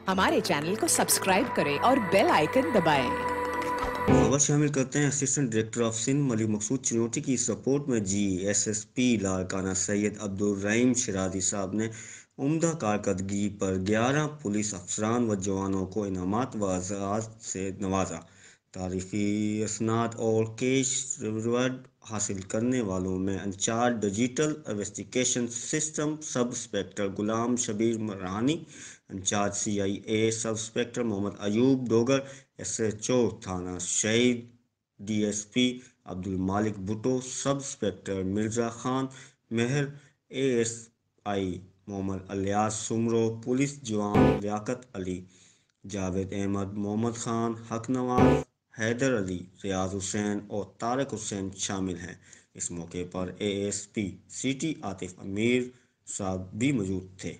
हमारे चैनल को सब्सक्राइब करें और बेल आइकन दबाएं। खबर शामिल करते हैं। Assistant director of Sindh Malik Maqsood Chinoti की सपोर्ट में GSSP लाड़काना सैयद अब्दुल रहीम शिराजी साहब ने उम्दा कारकर्दगी पर 11 पुलिस अफसरान व जवानों को इनामात व अज़ात से नवाजा। तारीफी असनाद और कैश रिवॉर्ड हासिल करने वालों में incharge digital investigation system sub inspector Ghulam Shabbir Marani, incharge CIA sub inspector Mohammad Ayub Dogar, SHO थाना शहीद DSP Abdul Malik Bhutto, sub inspector Mirza Khan Mehar, ASI Mohammad Ilyas Soomro, police जवान लियाकत अली, जावेद अहमद, मोहम्मद खान, हक नवाज, हैदर अली, रियाज हुसैन और तारक हुसैन शामिल हैं। इस मौके पर ASP सिटी आतिफ अमीर साहब भी मौजूद थे।